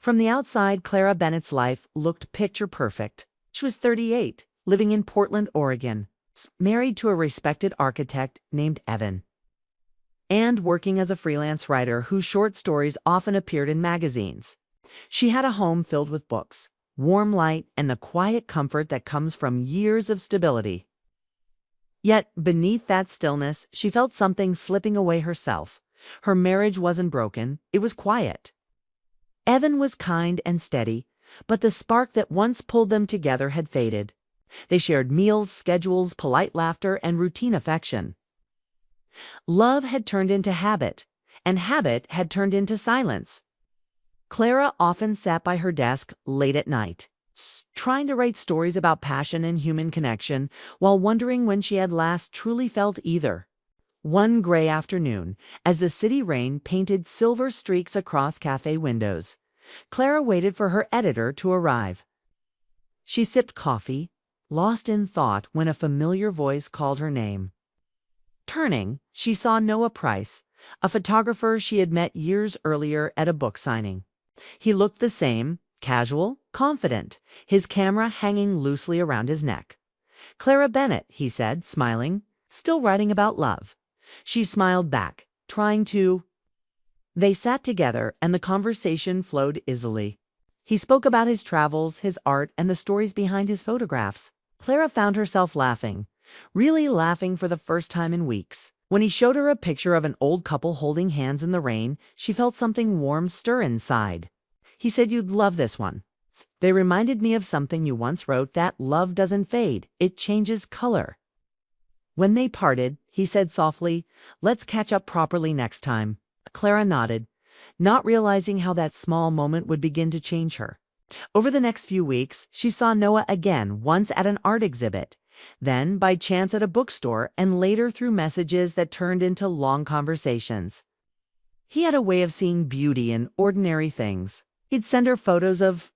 From the outside, Clara Bennett's life looked picture perfect. She was 38, living in Portland, Oregon, married to a respected architect named Evan, and working as a freelance writer whose short stories often appeared in magazines. She had a home filled with books, warm light, and the quiet comfort that comes from years of stability. Yet, beneath that stillness, she felt something slipping away herself. Her marriage wasn't broken, it was quiet. Evan was kind and steady, but the spark that once pulled them together had faded. They shared meals, schedules, polite laughter, and routine affection. Love had turned into habit, and habit had turned into silence. Clara often sat by her desk late at night, trying to write stories about passion and human connection, while wondering when she had last truly felt either. One gray afternoon, as the city rain painted silver streaks across cafe windows, Clara waited for her editor to arrive. She sipped coffee, lost in thought when a familiar voice called her name. Turning, she saw Noah Price, a photographer she had met years earlier at a book signing. He looked the same, casual, confident, his camera hanging loosely around his neck. "Clara Bennett," he said, smiling, "still writing about love." She smiled back, trying to. They sat together, and the conversation flowed easily. He spoke about his travels, his art, and the stories behind his photographs. Clara found herself laughing, really laughing for the first time in weeks. When he showed her a picture of an old couple holding hands in the rain, she felt something warm stir inside. He said, "You'd love this one. They reminded me of something you once wrote, that love doesn't fade, it changes color." When they parted, he said softly, "Let's catch up properly next time." Clara nodded, not realizing how that small moment would begin to change her. Over the next few weeks, she saw Noah again, once at an art exhibit, then by chance at a bookstore, and later through messages that turned into long conversations. He had a way of seeing beauty in ordinary things. He'd send her photos of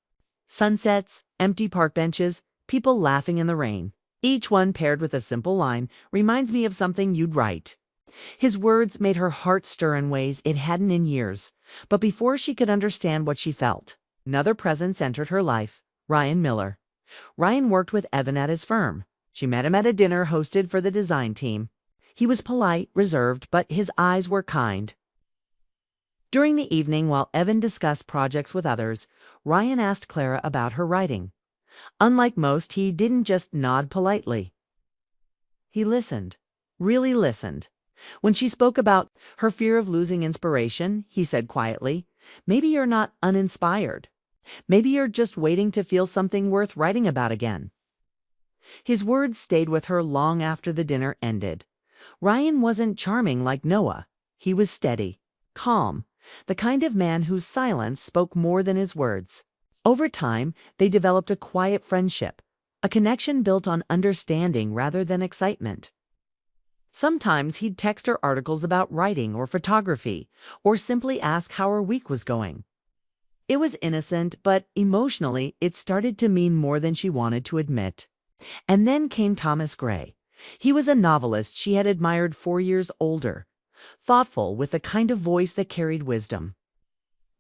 sunsets, empty park benches, people laughing in the rain, each one paired with a simple line, "Reminds me of something you'd write." His words made her heart stir in ways it hadn't in years, but before she could understand what she felt, another presence entered her life, Ryan Miller. Ryan worked with Evan at his firm. She met him at a dinner hosted for the design team. He was polite, reserved, but his eyes were kind. During the evening, while Evan discussed projects with others, Ryan asked Clara about her writing. Unlike most, he didn't just nod politely. He listened, really listened. When she spoke about her fear of losing inspiration, he said quietly, "Maybe you're not uninspired. Maybe you're just waiting to feel something worth writing about again." His words stayed with her long after the dinner ended. Ryan wasn't charming like Noah. He was steady, calm, the kind of man whose silence spoke more than his words. Over time, they developed a quiet friendship, a connection built on understanding rather than excitement. Sometimes he'd text her articles about writing or photography, or simply ask how her week was going. It was innocent, but emotionally, it started to mean more than she wanted to admit. And then came Thomas Gray. He was a novelist she had admired 4 years older, thoughtful with the kind of voice that carried wisdom.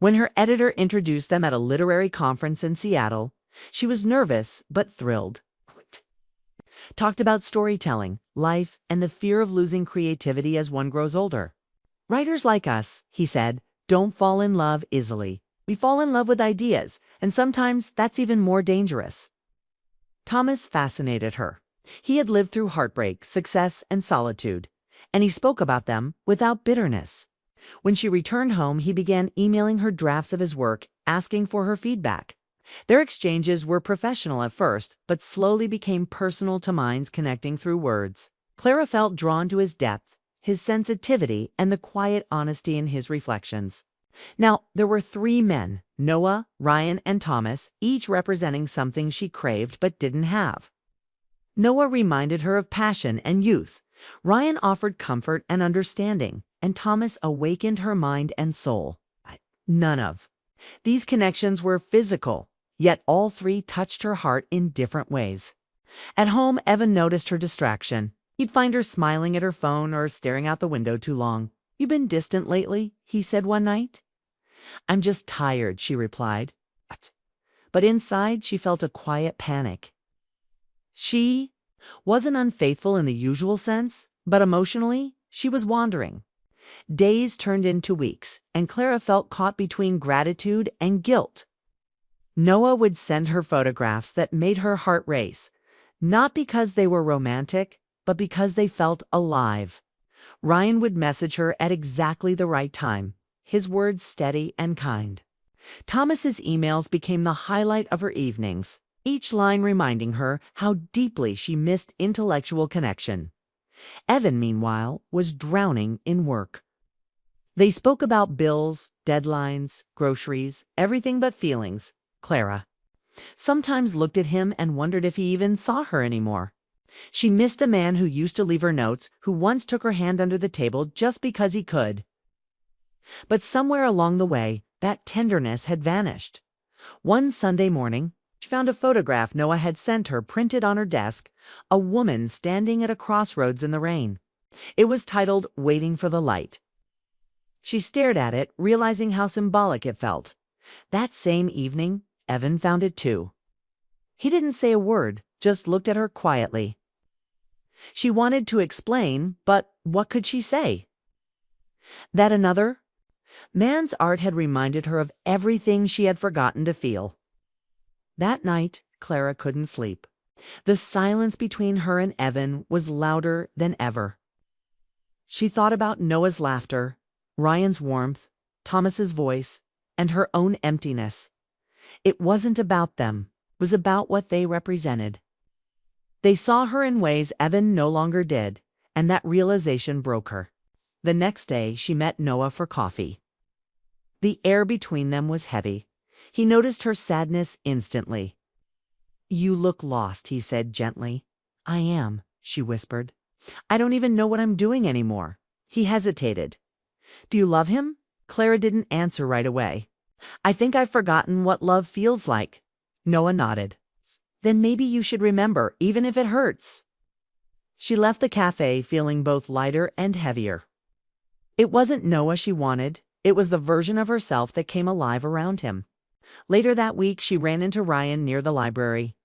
When her editor introduced them at a literary conference in Seattle, she was nervous but thrilled. Talked about storytelling, life, and the fear of losing creativity as one grows older. "Writers like us," he said, "don't fall in love easily. We fall in love with ideas, and sometimes that's even more dangerous." Thomas fascinated her. He had lived through heartbreak, success, and solitude, and he spoke about them without bitterness. When she returned home, he began emailing her drafts of his work, asking for her feedback. Their exchanges were professional at first, but slowly became personal to minds connecting through words. Clara felt drawn to his depth, his sensitivity, and the quiet honesty in his reflections. Now, there were 3 men, Noah, Ryan, and Thomas, each representing something she craved but didn't have. Noah reminded her of passion and youth. Ryan offered comfort and understanding, and Thomas awakened her mind and soul. None of these connections were physical, yet all 3 touched her heart in different ways. At home, Evan noticed her distraction. He'd find her smiling at her phone or staring out the window too long. "You've been distant lately," he said one night. "I'm just tired," she replied. But inside, she felt a quiet panic. She wasn't unfaithful in the usual sense, but emotionally, she was wandering. Days turned into weeks, and Clara felt caught between gratitude and guilt. Noah would send her photographs that made her heart race, not because they were romantic, but because they felt alive. Ryan would message her at exactly the right time, his words steady and kind. Thomas's emails became the highlight of her evenings, each line reminding her how deeply she missed intellectual connection. Evan, meanwhile, was drowning in work. They spoke about bills, deadlines, groceries, everything but feelings. Clara sometimes looked at him and wondered if he even saw her anymore. She missed the man who used to leave her notes, who once took her hand under the table just because he could. But somewhere along the way, that tenderness had vanished. One Sunday morning, she found a photograph Noah had sent her printed on her desk, a woman standing at a crossroads in the rain. It was titled "Waiting for the Light." She stared at it, realizing how symbolic it felt. That same evening, Evan found it too. He didn't say a word, just looked at her quietly. She wanted to explain, but what could she say? That another man's art had reminded her of everything she had forgotten to feel. That night, Clara couldn't sleep. The silence between her and Evan was louder than ever. She thought about Noah's laughter, Ryan's warmth, Thomas's voice, and her own emptiness. It wasn't about them, it was about what they represented. They saw her in ways Evan no longer did, and that realization broke her. The next day, she met Noah for coffee. The air between them was heavy. He noticed her sadness instantly. "You look lost," he said gently. "I am," she whispered. "I don't even know what I'm doing anymore." He hesitated. "Do you love him?" Clara didn't answer right away. "I think I've forgotten what love feels like." Noah nodded. "Then maybe you should remember, even if it hurts." She left the cafe feeling both lighter and heavier. It wasn't Noah she wanted. It was the version of herself that came alive around him. Later that week, she ran into Ryan near the library.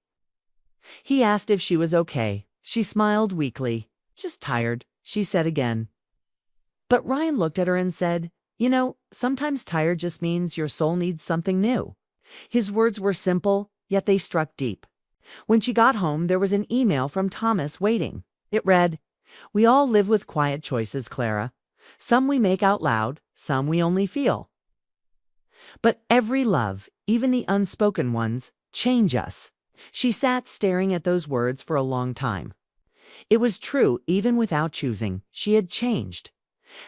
He asked if she was okay. She smiled weakly. "Just tired," she said again. But Ryan looked at her and said, "You know, sometimes tired just means your soul needs something new." His words were simple, yet they struck deep. When she got home, there was an email from Thomas waiting. It read, "We all live with quiet choices, Clara. Some we make out loud, some we only feel. But every love, even the unspoken ones, change us." She sat staring at those words for a long time. It was true, even without choosing, she had changed.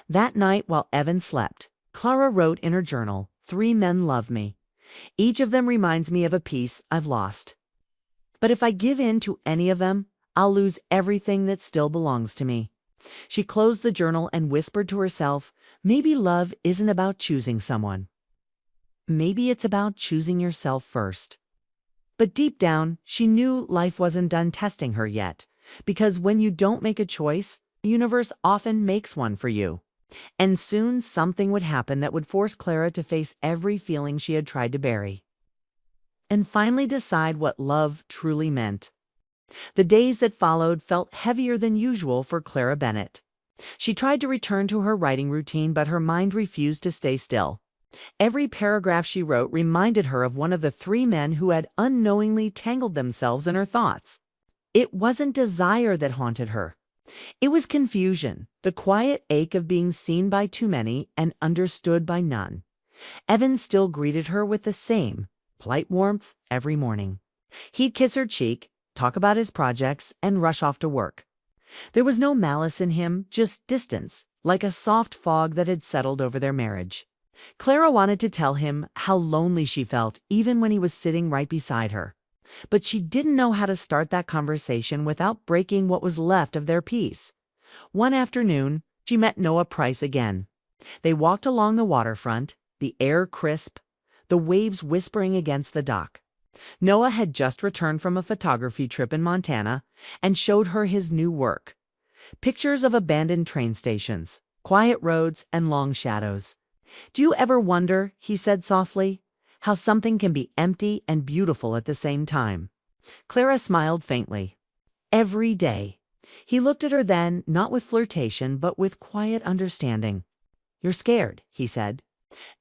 That night, while Evan slept, Clara wrote in her journal, "3 men love me. Each of them reminds me of a piece I've lost. But if I give in to any of them, I'll lose everything that still belongs to me." She closed the journal and whispered to herself, maybe love isn't about choosing someone. Maybe it's about choosing yourself first. But deep down, she knew life wasn't done testing her yet, because when you don't make a choice, the universe often makes one for you. And soon something would happen that would force Clara to face every feeling she had tried to bury, and finally decide what love truly meant. The days that followed felt heavier than usual for Clara Bennett. She tried to return to her writing routine, but her mind refused to stay still. Every paragraph she wrote reminded her of one of the 3 men who had unknowingly tangled themselves in her thoughts. It wasn't desire that haunted her. It was confusion, the quiet ache of being seen by too many and understood by none. Evan still greeted her with the same polite warmth every morning. He'd kiss her cheek, talk about his projects, and rush off to work. There was no malice in him, just distance, like a soft fog that had settled over their marriage. Clara wanted to tell him how lonely she felt even when he was sitting right beside her. But she didn't know how to start that conversation without breaking what was left of their peace. One afternoon, she met Noah Price again. They walked along the waterfront, the air crisp, the waves whispering against the dock. Noah had just returned from a photography trip in Montana and showed her his new work. Pictures of abandoned train stations, quiet roads, and long shadows. Do you ever wonder, he said softly, how something can be empty and beautiful at the same time? Clara smiled faintly. Every day. He looked at her then, not with flirtation, but with quiet understanding. You're scared, he said.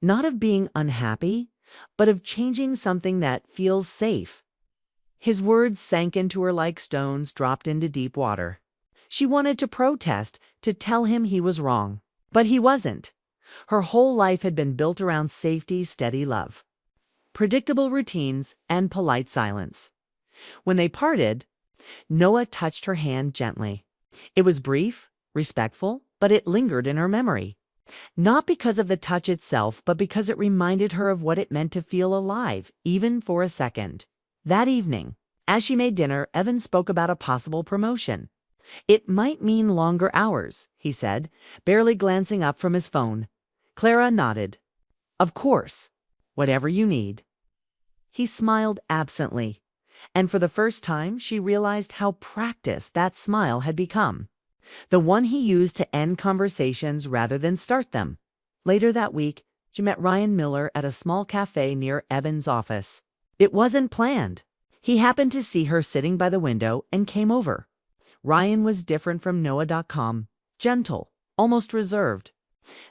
Not of being unhappy, but of changing something that feels safe. His words sank into her like stones dropped into deep water. She wanted to protest, to tell him he was wrong. But he wasn't. Her whole life had been built around safety, steady love, predictable routines, and polite silence. When they parted, Noah touched her hand gently. It was brief, respectful, but it lingered in her memory. Not because of the touch itself, but because it reminded her of what it meant to feel alive, even for a second. That evening, as she made dinner, Evan spoke about a possible promotion. It might mean longer hours, he said, barely glancing up from his phone. Clara nodded. Of course, whatever you need. He smiled absently, and for the first time she realized how practiced that smile had become. The one he used to end conversations rather than start them. Later that week, she met Ryan Miller at a small cafe near Evan's office. It wasn't planned. He happened to see her sitting by the window and came over. Ryan was different from Noah.com, gentle, almost reserved.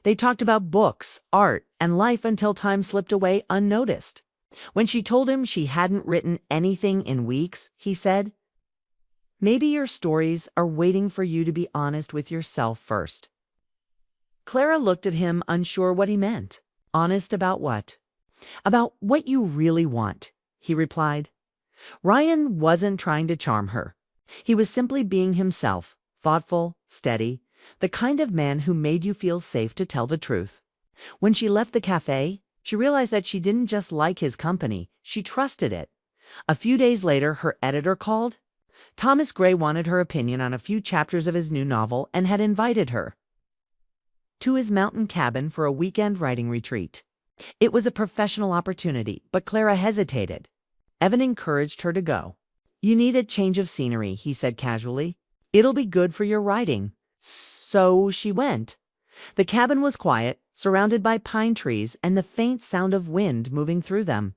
They talked about books, art, and life until time slipped away unnoticed. When she told him she hadn't written anything in weeks, he said, "Maybe your stories are waiting for you to be honest with yourself first." Clara looked at him, unsure what he meant. Honest about what? About what you really want, he replied. Ryan wasn't trying to charm her. He was simply being himself, thoughtful, steady, the kind of man who made you feel safe to tell the truth. When she left the cafe, she realized that she didn't just like his company, she trusted it. A few days later, her editor called. Thomas Gray wanted her opinion on a few chapters of his new novel and had invited her to his mountain cabin for a weekend writing retreat. It was a professional opportunity, but Clara hesitated. Evan encouraged her to go. You need a change of scenery, he said casually. It'll be good for your writing. So she went. The cabin was quiet, surrounded by pine trees and the faint sound of wind moving through them.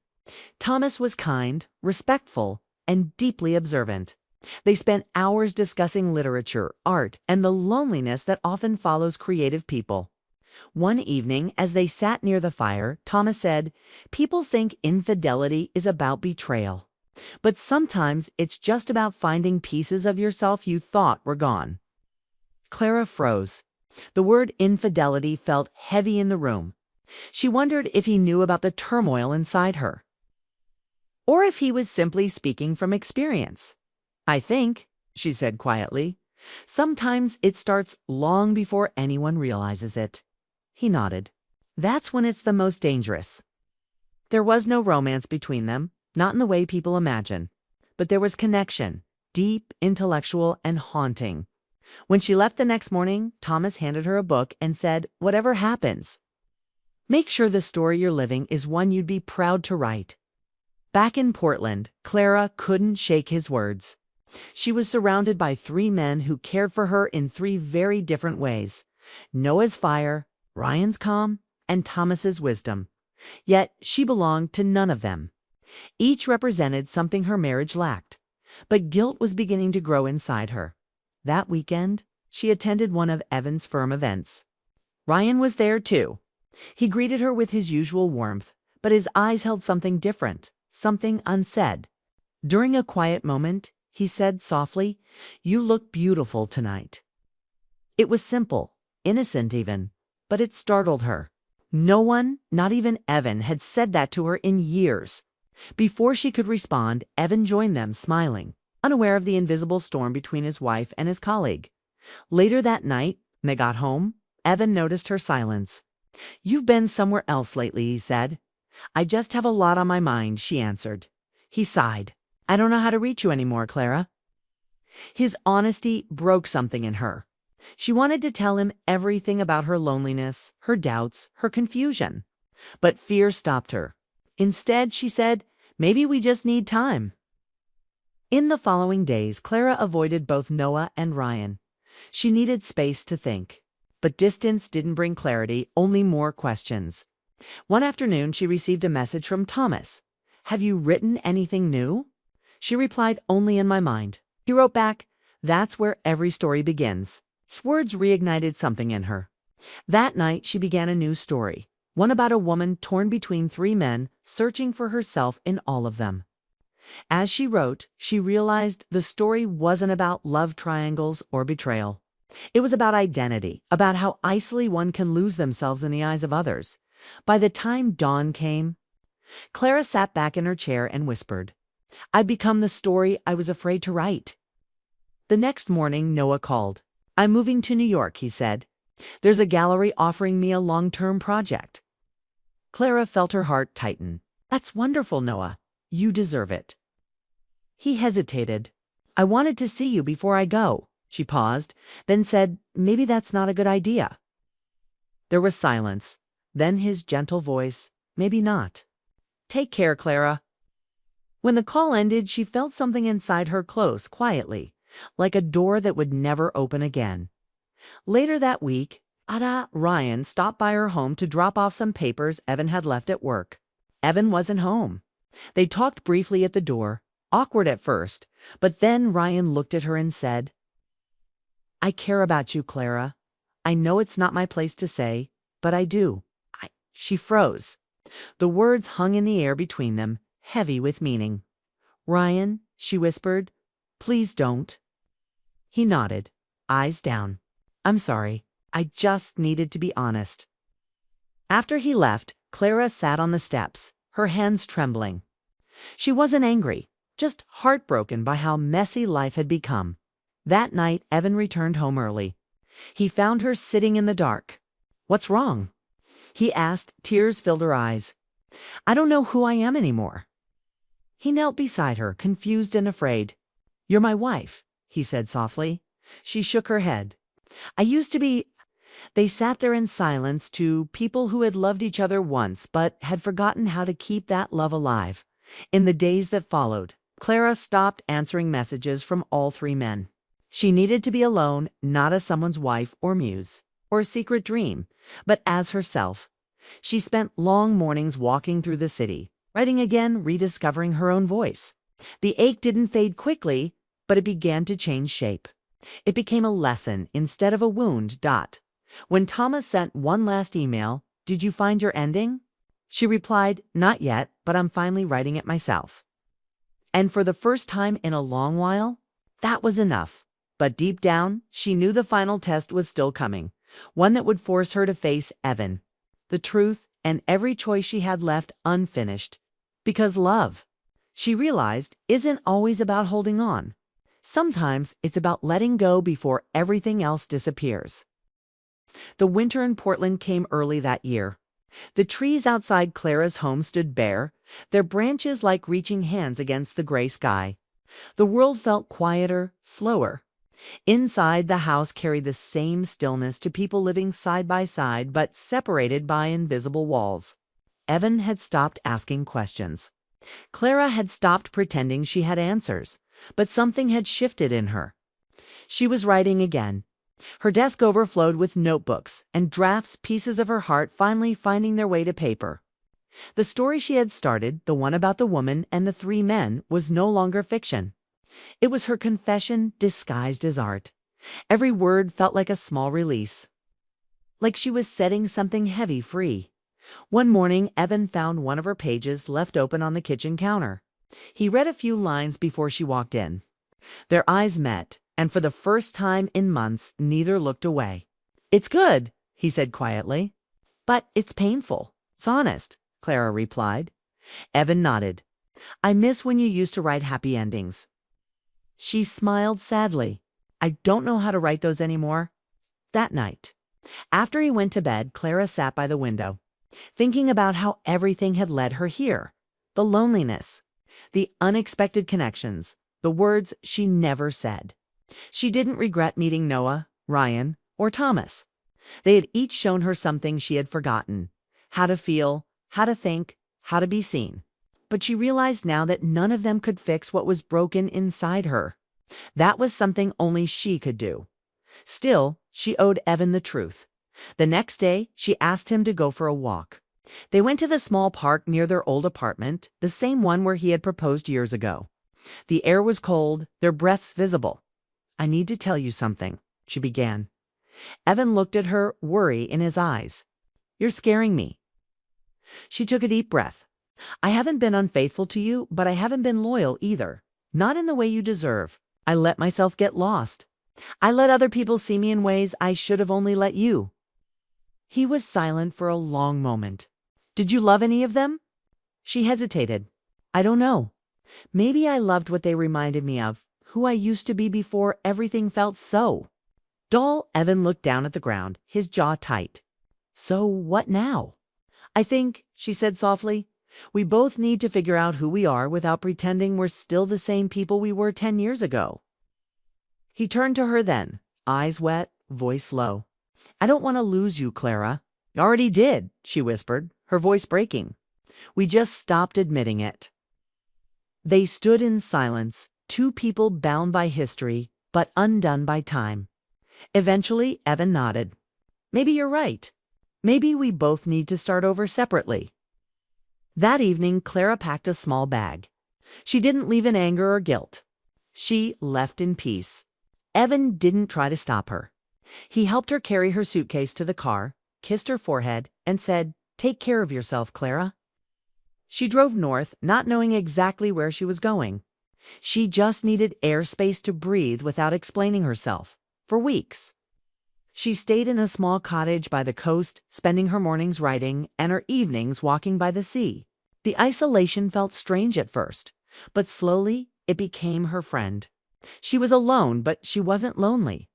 Thomas was kind, respectful, and deeply observant. They spent hours discussing literature, art, and the loneliness that often follows creative people. One evening, as they sat near the fire, Thomas said, "People think infidelity is about betrayal. But sometimes it's just about finding pieces of yourself you thought were gone." Clara froze. The word infidelity felt heavy in the room. She wondered if he knew about the turmoil inside her, or if he was simply speaking from experience. "I think," she said quietly, "sometimes it starts long before anyone realizes it." He nodded. "That's when it's the most dangerous." There was no romance between them, not in the way people imagine. But there was connection, deep, intellectual, and haunting. When she left the next morning, Thomas handed her a book and said, "Whatever happens, make sure the story you're living is one you'd be proud to write." Back in Portland, Clara couldn't shake his words. She was surrounded by 3 men who cared for her in 3 very different ways. Noah's fire, Ryan's calm, and Thomas's wisdom. Yet she belonged to none of them. Each represented something her marriage lacked. But guilt was beginning to grow inside her. That weekend, she attended one of Evan's firm events. Ryan was there too. He greeted her with his usual warmth, but his eyes held something different, something unsaid. During a quiet moment, he said softly, "You look beautiful tonight." It was simple, innocent even, but it startled her. No one, not even Evan, had said that to her in years. Before she could respond, Evan joined them, smiling, unaware of the invisible storm between his wife and his colleague. Later that night, when they got home, Evan noticed her silence. "You've been somewhere else lately," he said. "I just have a lot on my mind," she answered. He sighed. "I don't know how to reach you anymore, Clara." His honesty broke something in her. She wanted to tell him everything about her loneliness, her doubts, her confusion. But fear stopped her. Instead, she said, "Maybe we just need time." In the following days, Clara avoided both Noah and Ryan. She needed space to think. But distance didn't bring clarity, only more questions. One afternoon, she received a message from Thomas. "Have you written anything new?" She replied, "Only in my mind." He wrote back, "That's where every story begins." His words reignited something in her. That night, she began a new story, one about a woman torn between three men, searching for herself in all of them. As she wrote, she realized the story wasn't about love triangles or betrayal. It was about identity, about how easily one can lose themselves in the eyes of others. By the time dawn came, Clara sat back in her chair and whispered, "I'd become the story I was afraid to write." The next morning, Noah called. "I'm moving to New York," he said. "There's a gallery offering me a long-term project." Clara felt her heart tighten. "That's wonderful, Noah. You deserve it." He hesitated. "I wanted to see you before I go." She paused, then said, "Maybe that's not a good idea." There was silence. Then his gentle voice, "Maybe not. Take care, Clara." When the call ended, she felt something inside her close quietly, like a door that would never open again. Later that week, Ryan stopped by her home to drop off some papers Evan had left at work. Evan wasn't home. They talked briefly at the door, awkward at first, but then Ryan looked at her and said, "I care about you, Clara. I know it's not my place to say, but I do." She froze. The words hung in the air between them, heavy with meaning. "Ryan," she whispered, "please don't." He nodded, eyes down. "I'm sorry. I just needed to be honest." After he left, Clara sat on the steps, her hands trembling. She wasn't angry, just heartbroken by how messy life had become. That night, Evan returned home early. He found her sitting in the dark. "What's wrong?" he asked. Tears filled her eyes. "I don't know who I am anymore." He knelt beside her, confused and afraid. "You're my wife," he said softly. She shook her head. "I used to be—" They sat there in silence, two people who had loved each other once but had forgotten how to keep that love alive. In the days that followed, Clara stopped answering messages from all three men. She needed to be alone, not as someone's wife or muse, or a secret dream, but as herself. She spent long mornings walking through the city, writing again, rediscovering her own voice. The ache didn't fade quickly, but it began to change shape. It became a lesson instead of a wound. When Thomas sent one last email, "Did you find your ending?" she replied, "Not yet, but I'm finally writing it myself." And for the first time in a long while, that was enough. But deep down, she knew the final test was still coming, one that would force her to face Evan, the truth, and every choice she had left unfinished. Because love, she realized, isn't always about holding on. Sometimes it's about letting go before everything else disappears. The winter in Portland came early that year. The trees outside Clara's home stood bare, their branches like reaching hands against the gray sky. The world felt quieter, slower. Inside, the house carried the same stillness to people living side by side but separated by invisible walls. Evan had stopped asking questions. Clara had stopped pretending she had answers, but something had shifted in her. She was writing again. Her desk overflowed with notebooks and drafts, pieces of her heart finally finding their way to paper. The story she had started, the one about the woman and the three men, was no longer fiction. It was her confession disguised as art. Every word felt like a small release, like she was setting something heavy free. One morning, Evan found one of her pages left open on the kitchen counter. He read a few lines before she walked in. Their eyes met, and for the first time in months, neither looked away. "It's good," he said quietly. "But it's painful. It's honest," Clara replied. Evan nodded. "I miss when you used to write happy endings." She smiled sadly. "I don't know how to write those anymore." That night, after he went to bed, Clara sat by the window, thinking about how everything had led her here. The loneliness, the unexpected connections, the words she never said. She didn't regret meeting Noah, Ryan, or Thomas. They had each shown her something she had forgotten: how to feel, how to think, how to be seen. But she realized now that none of them could fix what was broken inside her. That was something only she could do. Still, she owed Evan the truth. The next day, she asked him to go for a walk. They went to the small park near their old apartment, the same one where he had proposed years ago. The air was cold, their breaths visible. "I need to tell you something," she began. Evan looked at her, worry in his eyes. "You're scaring me." She took a deep breath. "I haven't been unfaithful to you, but I haven't been loyal either. Not in the way you deserve. I let myself get lost. I let other people see me in ways I should have only let you." He was silent for a long moment. "Did you love any of them?" She hesitated. "I don't know. Maybe I loved what they reminded me of, who I used to be before everything felt so dull." Evan looked down at the ground, his jaw tight. "So what now?" "I think," she said softly, "we both need to figure out who we are without pretending we're still the same people we were 10 years ago." He turned to her then, eyes wet, voice low. "I don't want to lose you, Clara." "You already did," she whispered, her voice breaking. "We just stopped admitting it." They stood in silence, two people bound by history, but undone by time. Eventually, Evan nodded. "Maybe you're right. Maybe we both need to start over separately." That evening, Clara packed a small bag. She didn't leave in anger or guilt. She left in peace. Evan didn't try to stop her. He helped her carry her suitcase to the car, kissed her forehead, and said, "Take care of yourself, Clara." She drove north, not knowing exactly where she was going. She just needed airspace to breathe without explaining herself, for weeks. She stayed in a small cottage by the coast, spending her mornings writing and her evenings walking by the sea. The isolation felt strange at first, but slowly it became her friend. She was alone, but she wasn't lonely.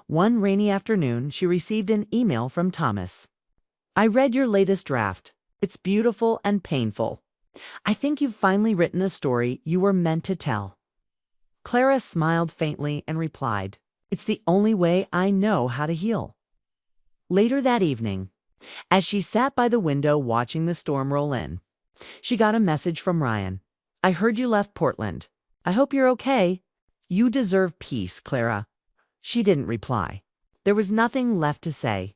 One rainy afternoon, she received an email from Thomas. "I read your latest draft. It's beautiful and painful. I think you've finally written the story you were meant to tell." Clara smiled faintly and replied, "It's the only way I know how to heal." Later that evening, as she sat by the window watching the storm roll in, she got a message from Ryan. "I heard you left Portland. I hope you're okay. You deserve peace, Clara." She didn't reply. There was nothing left to say.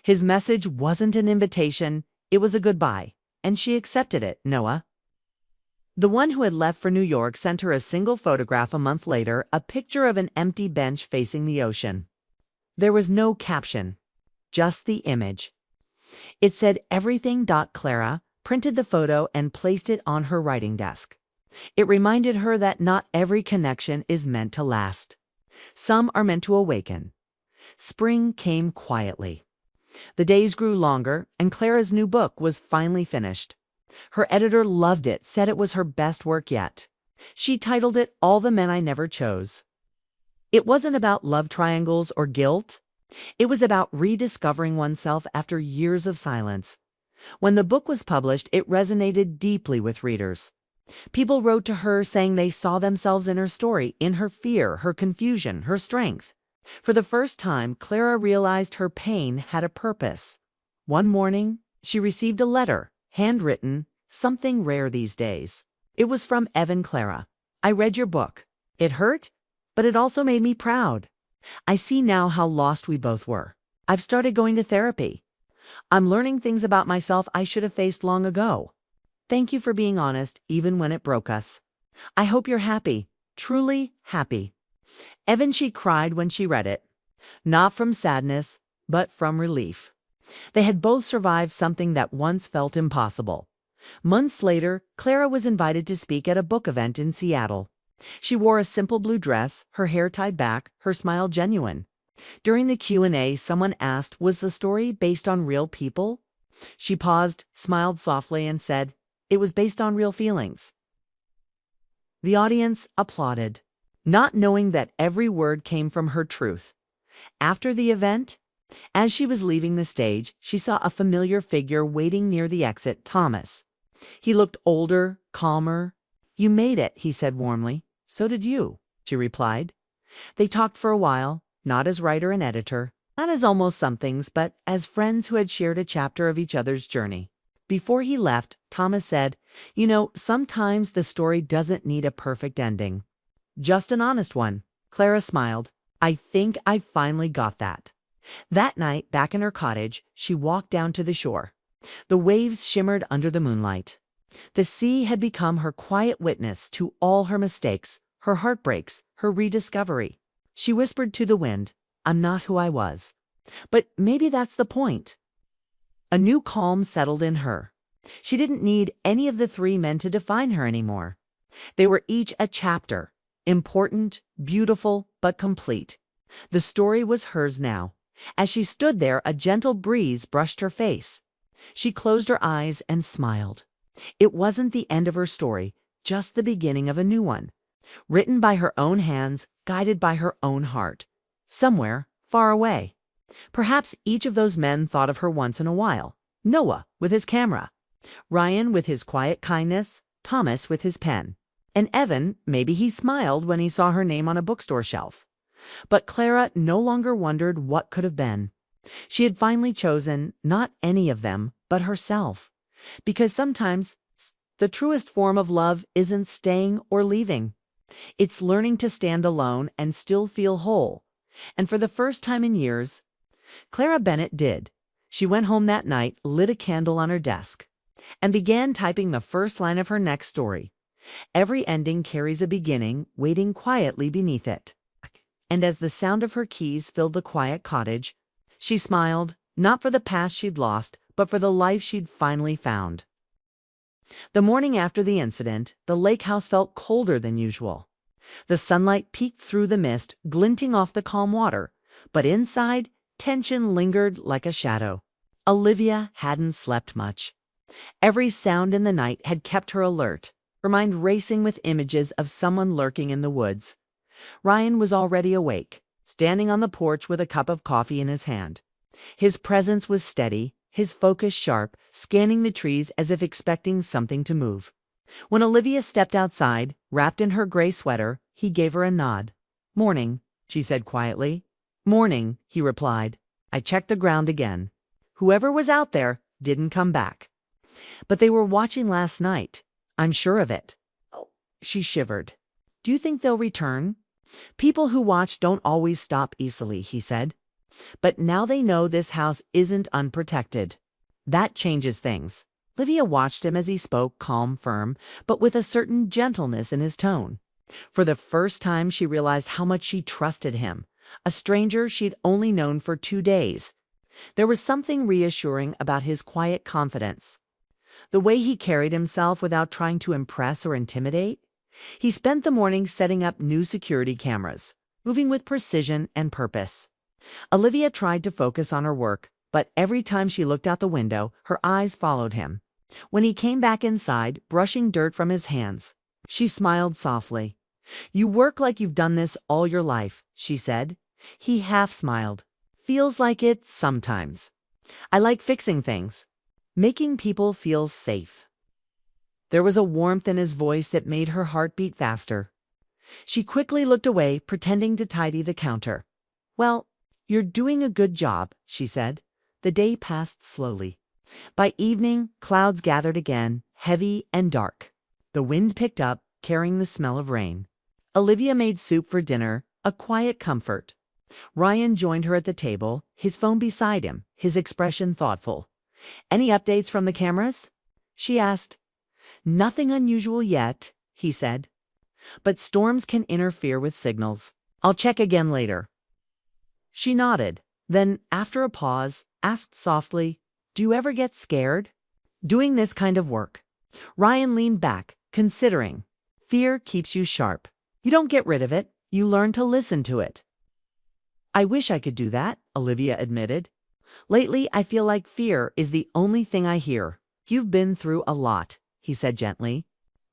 His message wasn't an invitation, it was a goodbye, and she accepted it. Noah, the one who had left for New York, sent her a single photograph a month later, a picture of an empty bench facing the ocean. There was no caption, just the image. It said everything. Clara printed the photo and placed it on her writing desk. It reminded her that not every connection is meant to last. Some are meant to awaken. Spring came quietly. The days grew longer, and Clara's new book was finally finished. Her editor loved it, said it was her best work yet. She titled it All the Men I Never Chose. It wasn't about love triangles or guilt. It was about rediscovering oneself after years of silence. When the book was published, it resonated deeply with readers. People wrote to her saying they saw themselves in her story, in her fear, her confusion, her strength. For the first time, Clara realized her pain had a purpose. One morning, she received a letter, handwritten, something rare these days. It was from Evan. "Clara, I read your book. It hurt, but it also made me proud. I see now how lost we both were. I've started going to therapy. I'm learning things about myself I should have faced long ago. Thank you for being honest, even when it broke us. I hope you're happy, truly happy." Evan, she cried when she read it. Not from sadness, but from relief. They had both survived something that once felt impossible. Months later, Clara was invited to speak at a book event in Seattle. She wore a simple blue dress, her hair tied back, her smile genuine. During the Q&A, someone asked, was the story based on real people? She paused, smiled softly, and said, "It was based on real feelings." The audience applauded, not knowing that every word came from her truth. After the event, as she was leaving the stage, she saw a familiar figure waiting near the exit, Thomas. He looked older, calmer. "You made it," he said warmly. "So did you," she replied. They talked for a while, not as writer and editor, not as almost somethings, but as friends who had shared a chapter of each other's journey. Before he left, Thomas said, "You know, sometimes the story doesn't need a perfect ending. Just an honest one." Clara smiled. "I think I finally got that." That night, back in her cottage, she walked down to the shore. The waves shimmered under the moonlight. The sea had become her quiet witness to all her mistakes, her heartbreaks, her rediscovery. She whispered to the wind, "I'm not who I was. But maybe that's the point." A new calm settled in her. She didn't need any of the three men to define her anymore. They were each a chapter, important, beautiful, but complete. The story was hers now. As she stood there, a gentle breeze brushed her face. She closed her eyes and smiled. It wasn't the end of her story, just the beginning of a new one. Written by her own hands, guided by her own heart. Somewhere, far away. Perhaps each of those men thought of her once in a while. Noah with his camera. Ryan with his quiet kindness. Thomas with his pen. And Evan, maybe he smiled when he saw her name on a bookstore shelf. But Clara no longer wondered what could have been. She had finally chosen not any of them, but herself. Because sometimes the truest form of love isn't staying or leaving. It's learning to stand alone and still feel whole. And for the first time in years, Clara Bennett did. She went home that night, lit a candle on her desk, and began typing the first line of her next story. Every ending carries a beginning waiting quietly beneath it. And as the sound of her keys filled the quiet cottage, she smiled, not for the past she'd lost, but for the life she'd finally found. The morning after the incident, the lake house felt colder than usual. The sunlight peeked through the mist, glinting off the calm water, but inside, tension lingered like a shadow. Olivia hadn't slept much. Every sound in the night had kept her alert, her mind racing with images of someone lurking in the woods. Ryan was already awake, standing on the porch with a cup of coffee in his hand. His presence was steady, his focus sharp, scanning the trees as if expecting something to move. When Olivia stepped outside, wrapped in her gray sweater, he gave her a nod. "Morning," she said quietly. "Morning," he replied. "I checked the ground again. Whoever was out there didn't come back. But they were watching last night. I'm sure of it." Oh, she shivered. "Do you think they'll return?" "People who watch don't always stop easily," he said. "But now they know this house isn't unprotected. That changes things." Olivia watched him as he spoke, calm, firm, but with a certain gentleness in his tone. For the first time she realized how much she trusted him, a stranger she'd only known for 2 days. There was something reassuring about his quiet confidence. The way he carried himself without trying to impress or intimidate. He spent the morning setting up new security cameras, moving with precision and purpose. Olivia tried to focus on her work, but every time she looked out the window, her eyes followed him. When he came back inside, brushing dirt from his hands, she smiled softly. "You work like you've done this all your life," she said. He half smiled. "Feels like it sometimes. I like fixing things, making people feel safe." There was a warmth in his voice that made her heart beat faster. She quickly looked away, pretending to tidy the counter. "Well, you're doing a good job," she said. The day passed slowly. By evening, clouds gathered again, heavy and dark. The wind picked up, carrying the smell of rain. Olivia made soup for dinner, a quiet comfort. Ryan joined her at the table, his phone beside him, his expression thoughtful. "Any updates from the cameras?" she asked. "Nothing unusual yet," he said. "But storms can interfere with signals. I'll check again later." She nodded, then, after a pause, asked softly, "Do you ever get scared?" "Doing this kind of work." Ryan leaned back, considering. "Fear keeps you sharp. You don't get rid of it, you learn to listen to it." "I wish I could do that," Olivia admitted. "Lately, I feel like fear is the only thing I hear." "You've been through a lot," he said gently.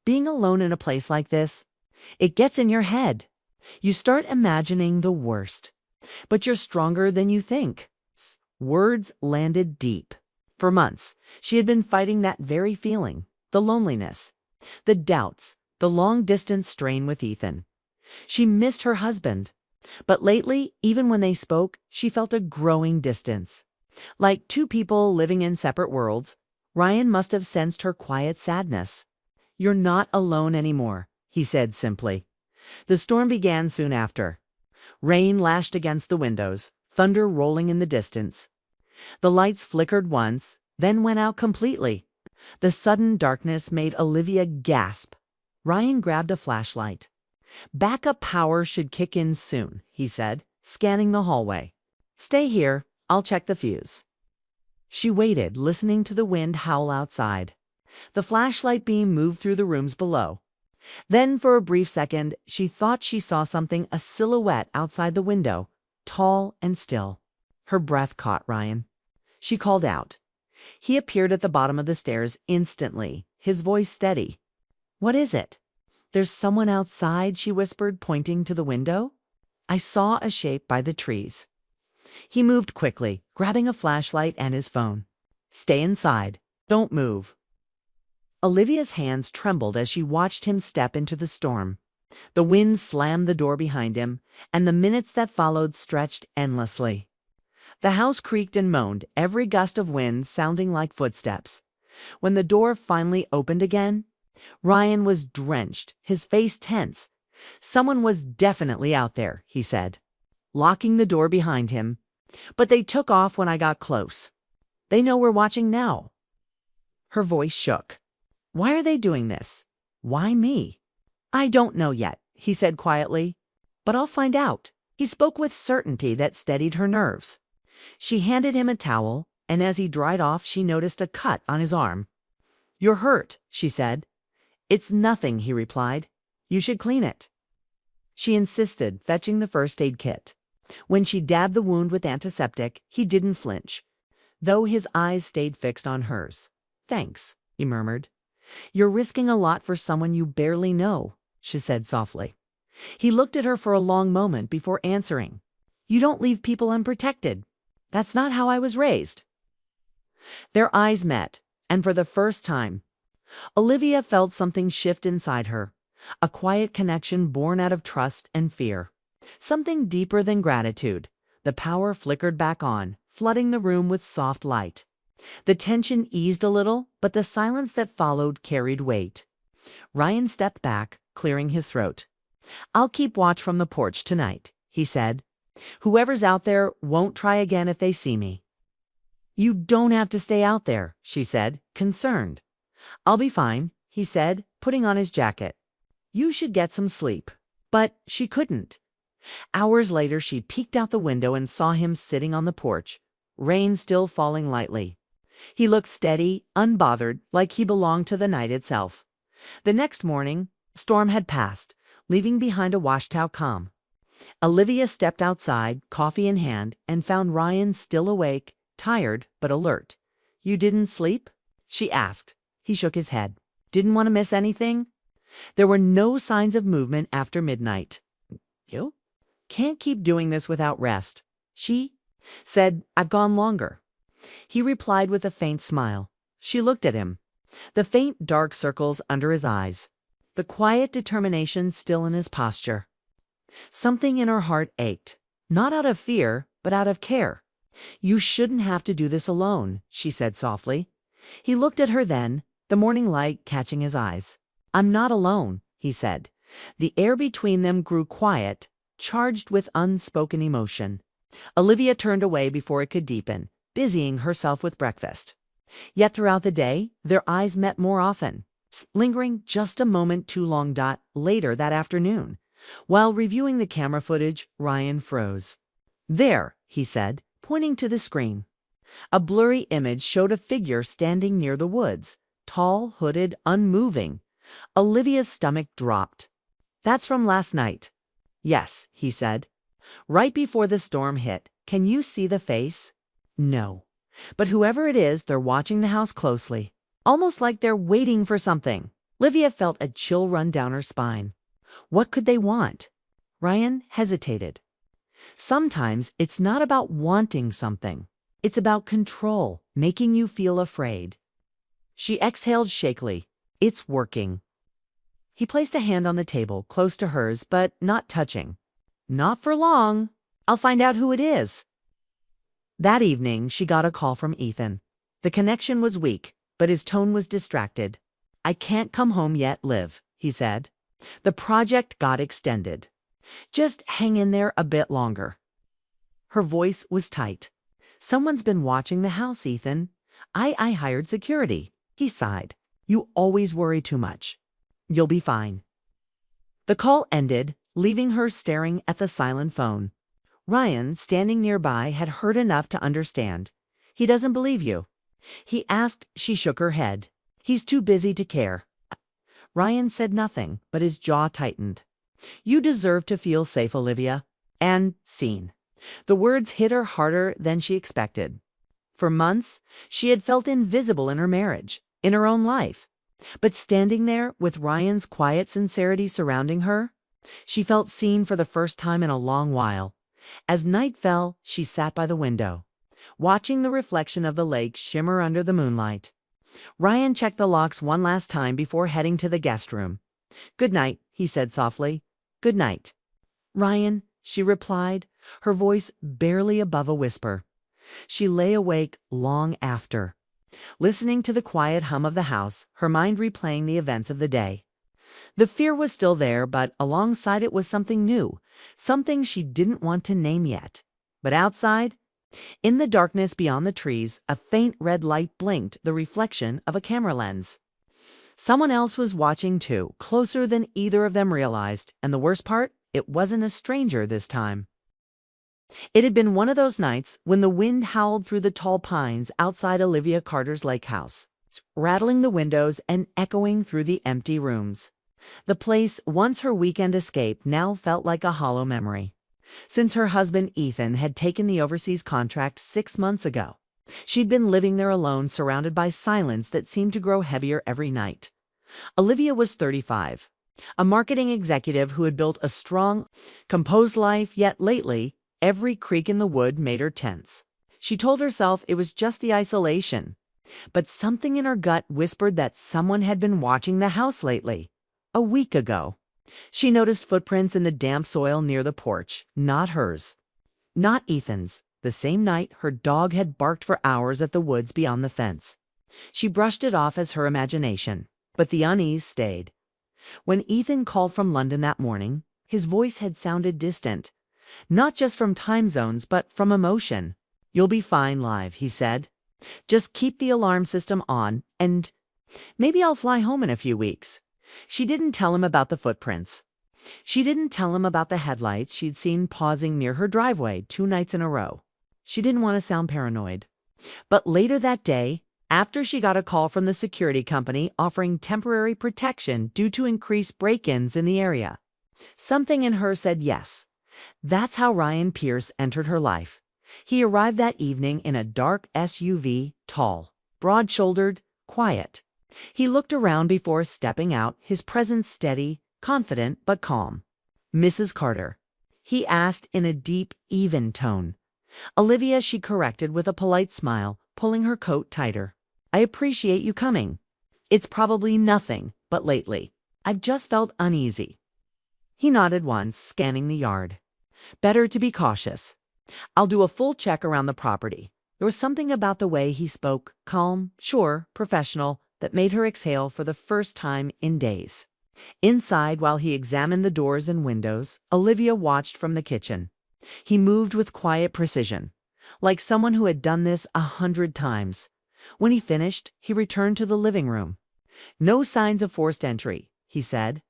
"Being alone in a place like this, it gets in your head. You start imagining the worst. But you're stronger than you think." Words landed deep. For months, she had been fighting that very feeling, the loneliness, the doubts, the long-distance strain with Ethan. She missed her husband. But lately, even when they spoke, she felt a growing distance. Like two people living in separate worlds, Ryan must have sensed her quiet sadness. "You're not alone anymore," he said simply. The storm began soon after. Rain lashed against the windows, thunder rolling in the distance. The lights flickered once, then went out completely. The sudden darkness made Olivia gasp. Ryan grabbed a flashlight. "Backup power should kick in soon," he said, scanning the hallway. "Stay here, I'll check the fuse." She waited, listening to the wind howl outside. The flashlight beam moved through the rooms below. Then, for a brief second, she thought she saw something, a silhouette outside the window, tall and still. Her breath caught Ryan. She called out. He appeared at the bottom of the stairs instantly, his voice steady. "What is it?" "There's someone outside," she whispered, pointing to the window. "I saw a shape by the trees." He moved quickly, grabbing a flashlight and his phone. "Stay inside. Don't move." Olivia's hands trembled as she watched him step into the storm. The wind slammed the door behind him, and the minutes that followed stretched endlessly. The house creaked and moaned, every gust of wind sounding like footsteps. When the door finally opened again, Ryan was drenched, his face tense. "Someone was definitely out there," he said, locking the door behind him. "But they took off when I got close. They know we're watching now." Her voice shook. "Why are they doing this? Why me?" "I don't know yet," he said quietly, "but I'll find out." He spoke with certainty that steadied her nerves. She handed him a towel, and as he dried off, she noticed a cut on his arm. "You're hurt," she said. "It's nothing," he replied. "You should clean it." She insisted, fetching the first aid kit. When she dabbed the wound with antiseptic, he didn't flinch, though his eyes stayed fixed on hers. "Thanks," he murmured. "You're risking a lot for someone you barely know," she said softly. He looked at her for a long moment before answering. "You don't leave people unprotected. That's not how I was raised." Their eyes met, and for the first time, Olivia felt something shift inside her, a quiet connection born out of trust and fear. Something deeper than gratitude. The power flickered back on, flooding the room with soft light. The tension eased a little, but the silence that followed carried weight. Ryan stepped back, clearing his throat. "I'll keep watch from the porch tonight," he said. "Whoever's out there won't try again if they see me." "You don't have to stay out there," she said, concerned. "I'll be fine," he said, putting on his jacket. "You should get some sleep." But she couldn't. Hours later, she peeked out the window and saw him sitting on the porch, rain still falling lightly. He looked steady, unbothered, like he belonged to the night itself. The next morning, the storm had passed, leaving behind a washed-out calm. Olivia stepped outside, coffee in hand, and found Ryan still awake, tired but alert. "You didn't sleep?" she asked. He shook his head. "Didn't want to miss anything?" There were no signs of movement after midnight. "You can't keep doing this without rest." She said, "I've gone longer." He replied with a faint smile. She looked at him, the faint dark circles under his eyes, the quiet determination still in his posture. Something in her heart ached, not out of fear, but out of care. "You shouldn't have to do this alone," she said softly. He looked at her then, the morning light catching his eyes. "I'm not alone," he said. The air between them grew quiet, charged with unspoken emotion. Olivia turned away before it could deepen, busying herself with breakfast. Yet throughout the day, their eyes met more often, lingering just a moment too long. Later that afternoon, while reviewing the camera footage, Ryan froze. "There," he said, pointing to the screen. A blurry image showed a figure standing near the woods, tall, hooded, unmoving. Olivia's stomach dropped. "That's from last night." "Yes," he said. "Right before the storm hit. Can you see the face?" "No. But whoever it is, they're watching the house closely. Almost like they're waiting for something." Olivia felt a chill run down her spine. What could they want? Ryan hesitated. Sometimes it's not about wanting something. It's about control, making you feel afraid. She exhaled shakily. "It's working." He placed a hand on the table, close to hers, but not touching. "Not for long. I'll find out who it is." That evening, she got a call from Ethan. The connection was weak, but his tone was distracted. "I can't come home yet, Liv," he said. "The project got extended. Just hang in there a bit longer." Her voice was tight. "Someone's been watching the house, Ethan. I hired security." He sighed. "You always worry too much. You'll be fine." The call ended, leaving her staring at the silent phone. Ryan, standing nearby, had heard enough to understand. "He doesn't believe you?" he asked. She shook her head. "He's too busy to care." Ryan said nothing, but his jaw tightened. "You deserve to feel safe, Olivia. And seen." The words hit her harder than she expected. For months, she had felt invisible in her marriage, in her own life. But standing there, with Ryan's quiet sincerity surrounding her, she felt seen for the first time in a long while. As night fell, she sat by the window, watching the reflection of the lake shimmer under the moonlight. Ryan checked the locks one last time before heading to the guest room. "Good night," he said softly. "Good night." "Ryan," she replied, her voice barely above a whisper. She lay awake long after, listening to the quiet hum of the house, her mind replaying the events of the day. The fear was still there, but alongside it was something new, something she didn't want to name yet. But outside, in the darkness beyond the trees, a faint red light blinked, the reflection of a camera lens. Someone else was watching too, closer than either of them realized, and the worst part, it wasn't a stranger this time. It had been one of those nights when the wind howled through the tall pines outside Olivia Carter's lake house, rattling the windows and echoing through the empty rooms. The place, once her weekend escape, now felt like a hollow memory. Since her husband Ethan had taken the overseas contract 6 months ago, she'd been living there alone, surrounded by silence that seemed to grow heavier every night. Olivia was 35, a marketing executive who had built a strong, composed life, yet lately, every creak in the wood made her tense. She told herself it was just the isolation, but something in her gut whispered that someone had been watching the house lately. A week ago, she noticed footprints in the damp soil near the porch, not hers, not Ethan's. The same night, her dog had barked for hours at the woods beyond the fence. She brushed it off as her imagination, but the unease stayed. When Ethan called from London that morning, his voice had sounded distant, not just from time zones, but from emotion. "You'll be fine, Live," he said. "Just keep the alarm system on, and maybe I'll fly home in a few weeks." She didn't tell him about the footprints. She didn't tell him about the headlights she'd seen pausing near her driveway 2 nights in a row. She didn't want to sound paranoid. But later that day, after she got a call from the security company offering temporary protection due to increased break-ins in the area, something in her said yes. That's how Ryan Pierce entered her life. He arrived that evening in a dark SUV, tall, broad-shouldered, quiet. He looked around before stepping out, his presence steady, confident, but calm. "Mrs. Carter?" he asked in a deep, even tone. "Olivia," she corrected with a polite smile, pulling her coat tighter. "I appreciate you coming. It's probably nothing, but lately, I've just felt uneasy." He nodded once, scanning the yard. "Better to be cautious. I'll do a full check around the property." There was something about the way he spoke, calm, sure, professional, that made her exhale for the first time in days. Inside, while he examined the doors and windows, Olivia watched from the kitchen. He moved with quiet precision, like someone who had done this 100 times. When he finished, he returned to the living room. "No signs of forced entry," he said.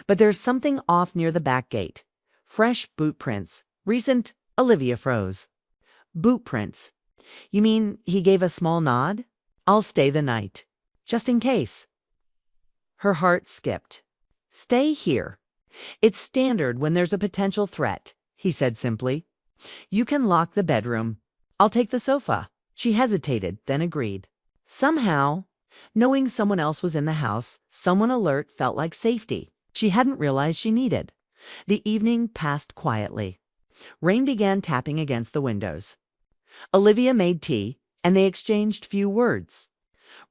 "But there's something off near the back gate. Fresh boot prints. Recent." Olivia froze. "Boot prints? You mean," he gave a small nod, "I'll stay the night. Just in case." Her heart skipped. "Stay here. It's standard when there's a potential threat," he said simply. "You can lock the bedroom. I'll take the sofa." She hesitated, then agreed. Somehow, knowing someone else was in the house, someone alert, felt like safety she hadn't realized she needed. The evening passed quietly. Rain began tapping against the windows. Olivia made tea, and they exchanged few words.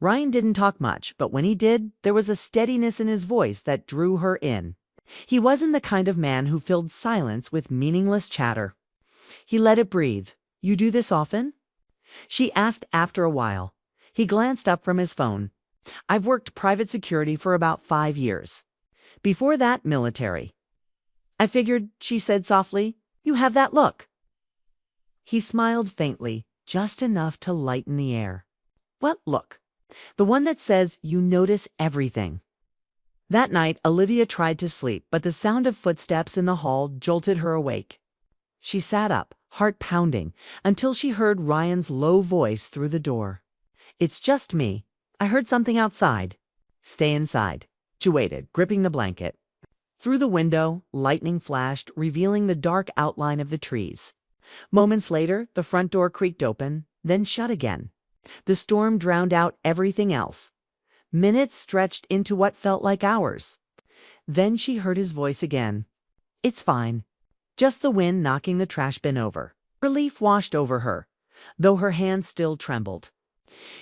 Ryan didn't talk much, but when he did, there was a steadiness in his voice that drew her in. He wasn't the kind of man who filled silence with meaningless chatter. He let it breathe. "You do this often?" she asked after a while. He glanced up from his phone. "I've worked private security for about 5 years. Before that, military." "I figured," she said softly. "You have that look." He smiled faintly, just enough to lighten the air. "Well, look. The one that says you notice everything." That night, Olivia tried to sleep, but the sound of footsteps in the hall jolted her awake. She sat up, heart pounding, until she heard Ryan's low voice through the door. "It's just me. I heard something outside." "Stay inside." She waited, gripping the blanket. Through the window, lightning flashed, revealing the dark outline of the trees. Moments later, the front door creaked open, then shut again. The storm drowned out everything else. Minutes stretched into what felt like hours. Then she heard his voice again. "It's fine. Just the wind knocking the trash bin over." Relief washed over her, though her hand still trembled.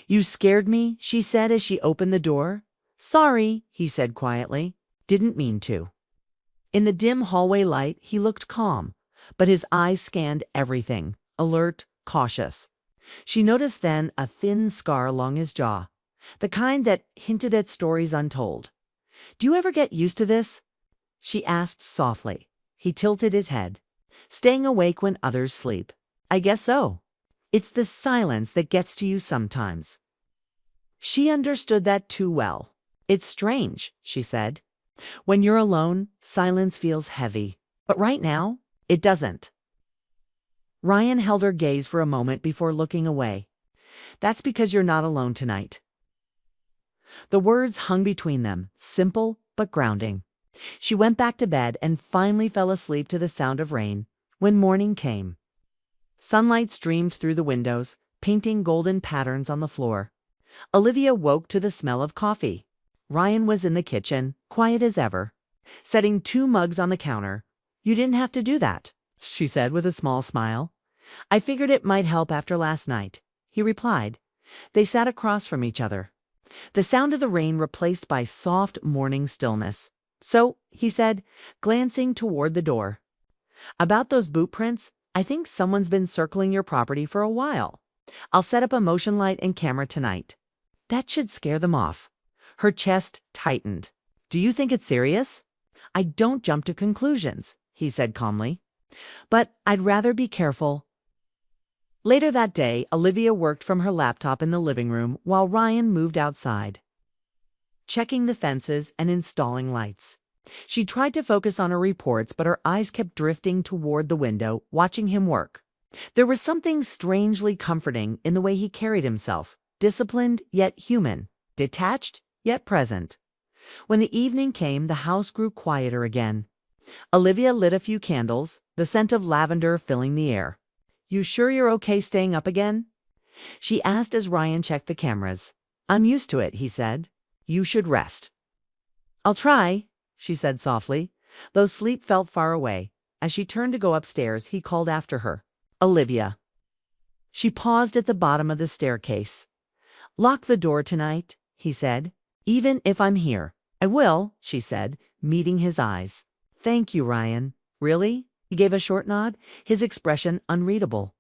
"You scared me," she said as she opened the door. "Sorry," he said quietly. "Didn't mean to." In the dim hallway light, he looked calm, but his eyes scanned everything, alert, cautious. She noticed then a thin scar along his jaw, the kind that hinted at stories untold. "Do you ever get used to this?" she asked softly. He tilted his head. "Staying awake when others sleep. I guess so. It's the silence that gets to you sometimes." She understood that too well. "It's strange," she said. "When you're alone, silence feels heavy. But right now, it doesn't." Ryan held her gaze for a moment before looking away. "That's because you're not alone tonight." The words hung between them, simple but grounding. She went back to bed and finally fell asleep to the sound of rain when morning came. Sunlight streamed through the windows, painting golden patterns on the floor. Olivia woke to the smell of coffee. Ryan was in the kitchen, quiet as ever, setting 2 mugs on the counter. "You didn't have to do that," she said with a small smile. "I figured it might help after last night," he replied. They sat across from each other, the sound of the rain replaced by soft morning stillness. "So," he said, glancing toward the door, "about those boot prints, I think someone's been circling your property for a while. I'll set up a motion light and camera tonight. That should scare them off." Her chest tightened. "Do you think it's serious?" "I don't jump to conclusions," he said calmly. "But I'd rather be careful." Later that day, Olivia worked from her laptop in the living room while Ryan moved outside, checking the fences and installing lights. She tried to focus on her reports, but her eyes kept drifting toward the window, watching him work. There was something strangely comforting in the way he carried himself, disciplined yet human, detached yet present. When the evening came, the house grew quieter again. Olivia lit a few candles, the scent of lavender filling the air. "You sure you're okay staying up again?" she asked as Ryan checked the cameras. "I'm used to it," he said. "You should rest." "I'll try," she said softly, though sleep felt far away. As she turned to go upstairs, he called after her. "Olivia." She paused at the bottom of the staircase. "Lock the door tonight," he said. "Even if I'm here." "I will," she said, meeting his eyes. "Thank you, Ryan." "Really?" He gave a short nod, his expression unreadable.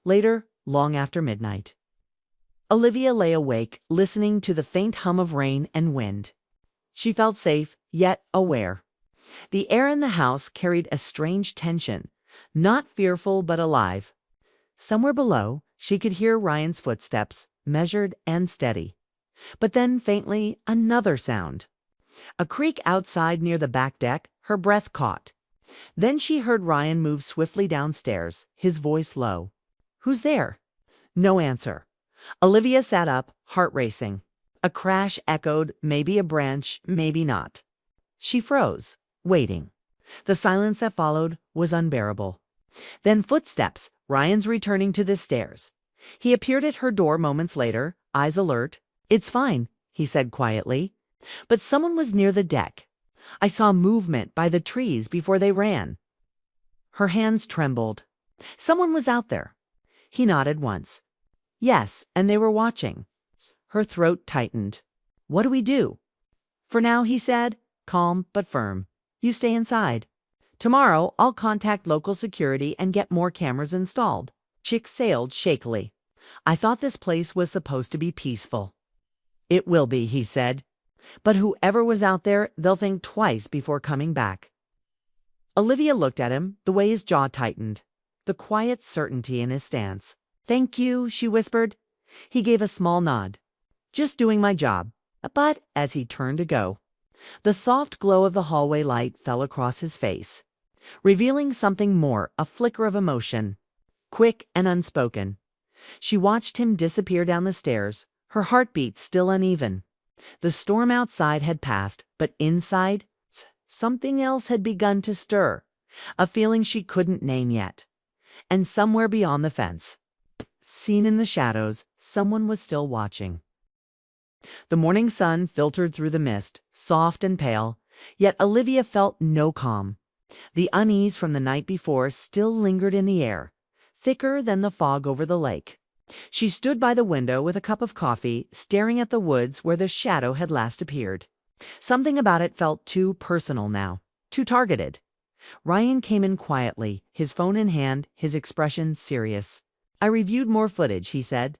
Later, long after midnight, Olivia lay awake, listening to the faint hum of rain and wind. She felt safe, yet aware. The air in the house carried a strange tension, not fearful but alive. Somewhere below, she could hear Ryan's footsteps, measured and steady. But then, faintly, another sound. A creak outside near the back deck, her breath caught. Then she heard Ryan move swiftly downstairs, his voice low. "Who's there?" No answer. Olivia sat up, heart racing. A crash echoed, maybe a branch, maybe not. She froze, waiting. The silence that followed was unbearable. Then footsteps, Ryan's returning to the stairs. He appeared at her door moments later, eyes alert. "It's fine," he said quietly. "But someone was near the deck. I saw movement by the trees before they ran." Her hands trembled. "Someone was out there." He nodded once. "Yes, and they were watching." Her throat tightened. "What do we do?" "For now," he said, calm but firm, "you stay inside. Tomorrow, I'll contact local security and get more cameras installed." She exhaled shakily. "I thought this place was supposed to be peaceful." "It will be," he said. "But whoever was out there, they'll think twice before coming back." Olivia looked at him, the way his jaw tightened. the quiet certainty in his stance. "Thank you," she whispered. He gave a small nod. "Just doing my job." But as he turned to go, the soft glow of the hallway light fell across his face, revealing something more, a flicker of emotion, quick and unspoken. She watched him disappear down the stairs, her heartbeat still uneven. The storm outside had passed, but inside, something else had begun to stir, a feeling she couldn't name yet. And somewhere beyond the fence, seen in the shadows, someone was still watching. The morning sun filtered through the mist, soft and pale, yet Olivia felt no calm. The unease from the night before still lingered in the air, thicker than the fog over the lake. She stood by the window with a cup of coffee, staring at the woods where the shadow had last appeared. Something about it felt too personal now, too targeted. Ryan came in quietly, his phone in hand, his expression serious. "I reviewed more footage," he said.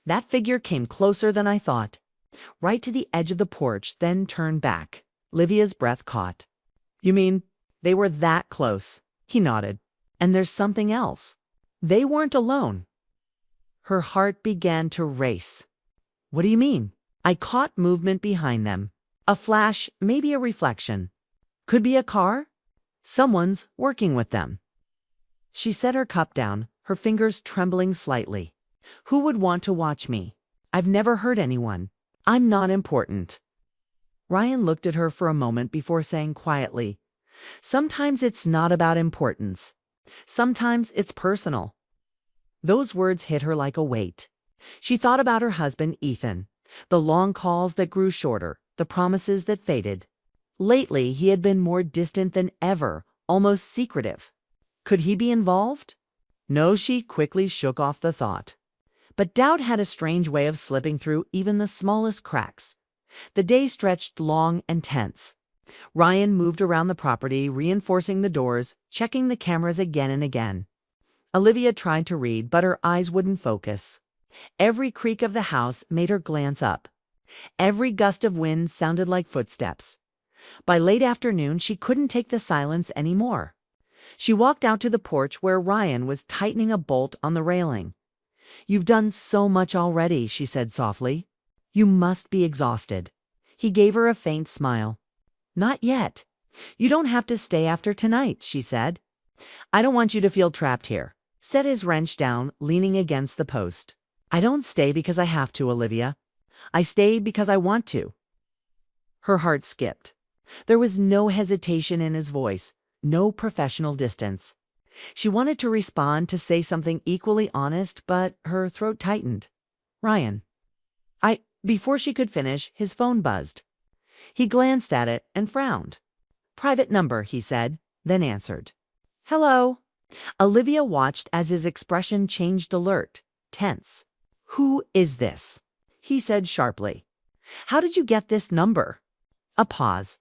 "That figure came closer than I thought. Right to the edge of the porch, then turned back." Livia's breath caught. "You mean they were that close?" He nodded. "And there's something else. They weren't alone." Her heart began to race. "What do you mean?" "I caught movement behind them. A flash, maybe a reflection. Could be a car. Someone's working with them." She set her cup down, her fingers trembling slightly. "Who would want to watch me? I've never hurt anyone. I'm not important." Ryan looked at her for a moment before saying quietly, "Sometimes it's not about importance. Sometimes it's personal." Those words hit her like a weight. She thought about her husband, Ethan, the long calls that grew shorter, the promises that faded. Lately, he had been more distant than ever, almost secretive. Could he be involved? No, she quickly shook off the thought. But doubt had a strange way of slipping through even the smallest cracks. The day stretched long and tense. Ryan moved around the property, reinforcing the doors, checking the cameras again and again. Olivia tried to read, but her eyes wouldn't focus. Every creak of the house made her glance up. Every gust of wind sounded like footsteps. By late afternoon, she couldn't take the silence anymore. She walked out to the porch where Ryan was tightening a bolt on the railing. "You've done so much already," she said softly. "You must be exhausted." He gave her a faint smile. "Not yet. You don't have to stay after tonight," she said. "I don't want you to feel trapped here." Set his wrench down, leaning against the post. "I don't stay because I have to, Olivia. I stay because I want to." Her heart skipped. There was no hesitation in his voice, no professional distance. She wanted to respond, to say something equally honest, but her throat tightened. "Ryan." Before she could finish, his phone buzzed. He glanced at it and frowned. "Private number," he said, then answered. "Hello." Olivia watched as his expression changed, alert, tense. "Who is this?" he said sharply. "How did you get this number?" A pause.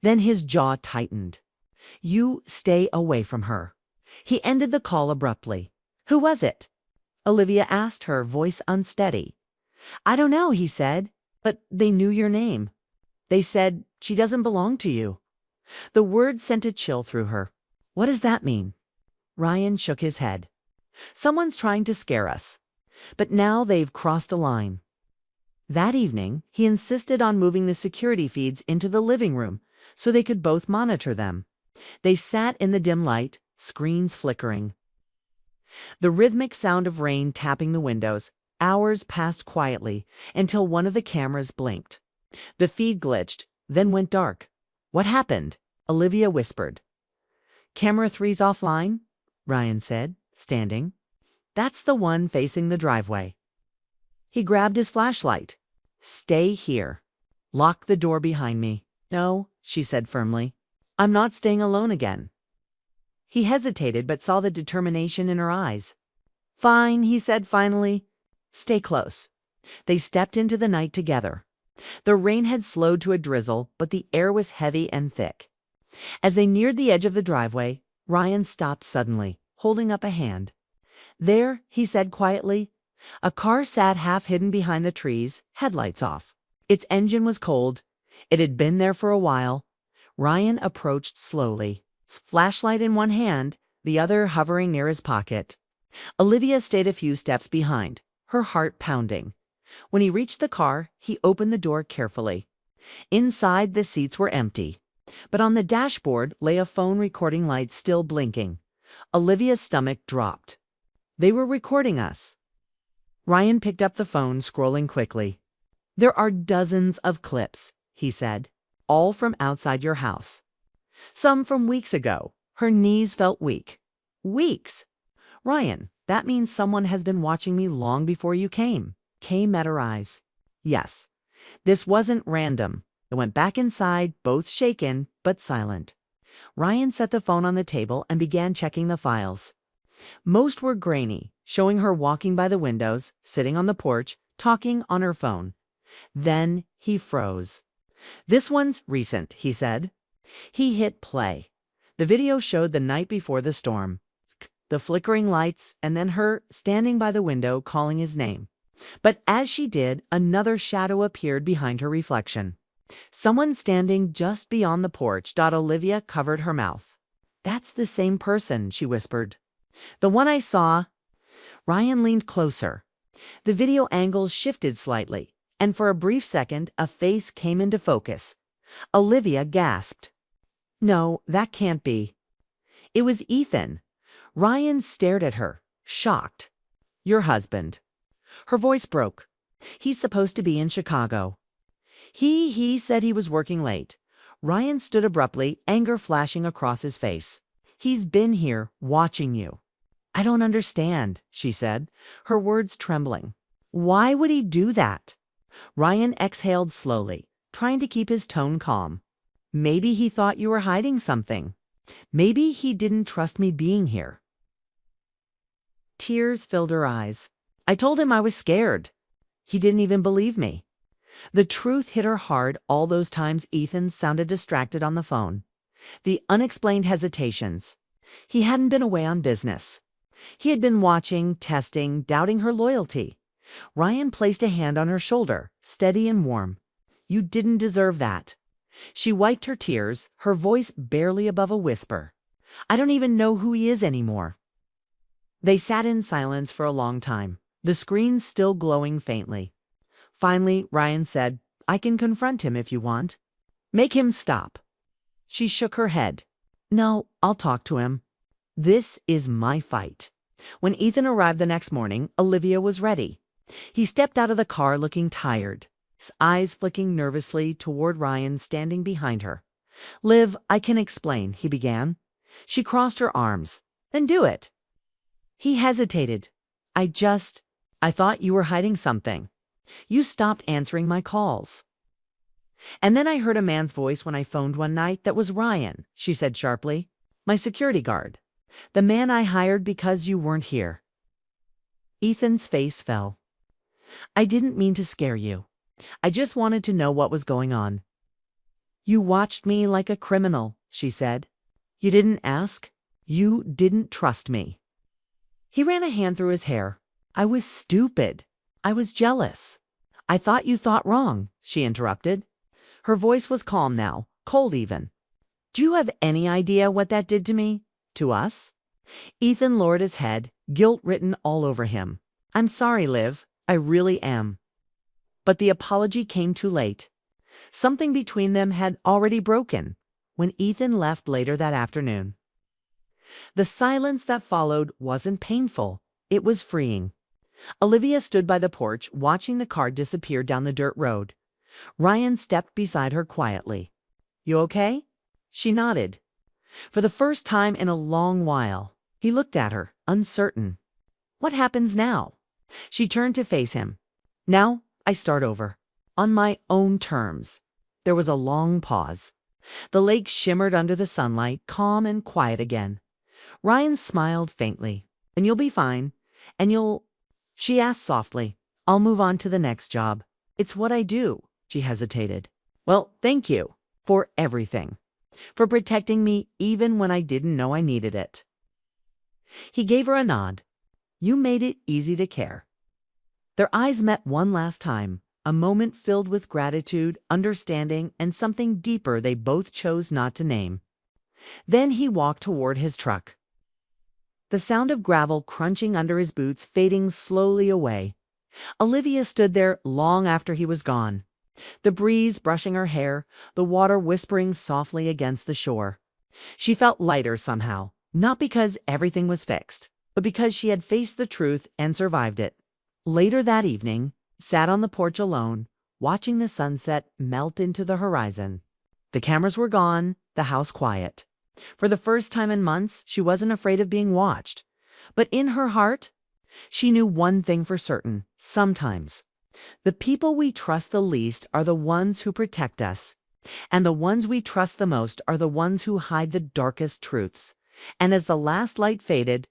Then his jaw tightened. "You stay away from her." He ended the call abruptly. "Who was it?" Olivia asked, her voice unsteady. "I don't know," he said, "but they knew your name. They said she doesn't belong to you." The words sent a chill through her. "What does that mean?" Ryan shook his head. "Someone's trying to scare us. But now they've crossed a line." That evening, he insisted on moving the security feeds into the living room so they could both monitor them. They sat in the dim light, screens flickering. The rhythmic sound of rain tapping the windows. Hours passed quietly until one of the cameras blinked. The feed glitched, then went dark. "What happened?" Olivia whispered. "Camera 3's offline," Ryan said, standing. "That's the one facing the driveway." He grabbed his flashlight. "Stay here. Lock the door behind me." "No," she said firmly. "I'm not staying alone again." He hesitated but saw the determination in her eyes. "Fine," he said finally. "Stay close." They stepped into the night together. The rain had slowed to a drizzle, but the air was heavy and thick. As they neared the edge of the driveway, Ryan stopped suddenly, holding up a hand. "There," he said quietly. A car sat half hidden behind the trees, headlights off. Its engine was cold. It had been there for a while. Ryan approached slowly, flashlight in one hand, the other hovering near his pocket. Olivia stayed a few steps behind, her heart pounding. When he reached the car, he opened the door carefully. Inside, the seats were empty, but on the dashboard lay a phone recording light still blinking. Olivia's stomach dropped. They were recording us. Ryan picked up the phone, scrolling quickly. "There are dozens of clips," he said, "all from outside your house. Some from weeks ago." Her knees felt weak. "Weeks? Ryan, that means someone has been watching me long before you came." Kay met her eyes. "Yes, this wasn't random." They went back inside, both shaken but silent. Ryan set the phone on the table and began checking the files. Most were grainy, showing her walking by the windows, sitting on the porch, talking on her phone. Then he froze. "This one's recent," he said. He hit play. The video showed the night before the storm, the flickering lights, and then her standing by the window calling his name. But as she did, another shadow appeared behind her reflection. Someone standing just beyond the porch. Olivia covered her mouth. "That's the same person," she whispered. "The one I saw." Ryan leaned closer. The video angle shifted slightly, and for a brief second, a face came into focus. Olivia gasped. "No, that can't be." It was Ethan. Ryan stared at her, shocked. "Your husband." Her voice broke. "He's supposed to be in Chicago." He said he was working late." Ryan stood abruptly, anger flashing across his face. "He's been here, watching you." "I don't understand," she said, her words trembling. "Why would he do that?" Ryan exhaled slowly, trying to keep his tone calm. "Maybe he thought you were hiding something. Maybe he didn't trust me being here." Tears filled her eyes. "I told him I was scared. He didn't even believe me." The truth hit her hard all those times Ethan sounded distracted on the phone. The unexplained hesitations. He hadn't been away on business. He had been watching, testing, doubting her loyalty. Ryan placed a hand on her shoulder, steady and warm. "You didn't deserve that." She wiped her tears, her voice barely above a whisper. "I don't even know who he is anymore." They sat in silence for a long time, the screen still glowing faintly. Finally, Ryan said, "I can confront him if you want. Make him stop." She shook her head. "No, I'll talk to him. This is my fight." When Ethan arrived the next morning, Olivia was ready. He stepped out of the car looking tired, his eyes flicking nervously toward Ryan standing behind her. "Liv, I can explain," he began. She crossed her arms. "Then do it." He hesitated. I thought you were hiding something. You stopped answering my calls." "And then I heard a man's voice when I phoned one night. That was Ryan," she said sharply. "My security guard. The man I hired because you weren't here." Ethan's face fell. "I didn't mean to scare you. I just wanted to know what was going on." "You watched me like a criminal," she said. "You didn't ask. You didn't trust me." He ran a hand through his hair. "I was stupid. I was jealous." "I thought you thought wrong," she interrupted. Her voice was calm now, cold even. "Do you have any idea what that did to me? To us?" Ethan lowered his head, guilt written all over him. "I'm sorry, Liv. I really am." But the apology came too late. Something between them had already broken when Ethan left later that afternoon. The silence that followed wasn't painful. It was freeing. Olivia stood by the porch, watching the car disappear down the dirt road. Ryan stepped beside her quietly. "You okay?" She nodded. For the first time in a long while, he looked at her, uncertain. "What happens now?" She turned to face him. "Now I start over. On my own terms." There was a long pause. The lake shimmered under the sunlight, calm and quiet again. Ryan smiled faintly. "And you'll be fine. And you'll—" She asked softly, "I'll move on to the next job. It's what I do." She hesitated. "Well, thank you for everything. For protecting me even when I didn't know I needed it." He gave her a nod. "You made it easy to care." Their eyes met one last time, a moment filled with gratitude, understanding, and something deeper they both chose not to name. Then he walked toward his truck. the sound of gravel crunching under his boots fading slowly away. Olivia stood there long after he was gone, the breeze brushing her hair, the water whispering softly against the shore. She felt lighter somehow, not because everything was fixed, but because she had faced the truth and survived it. Later that evening, sat on the porch alone, watching the sunset melt into the horizon. The cameras were gone, the house quiet. For the first time in months, she wasn't afraid of being watched. But in her heart, she knew one thing for certain: sometimes the people we trust the least are the ones who protect us, and the ones we trust the most are the ones who hide the darkest truths. And as the last light faded,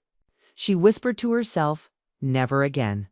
she whispered to herself, "Never again."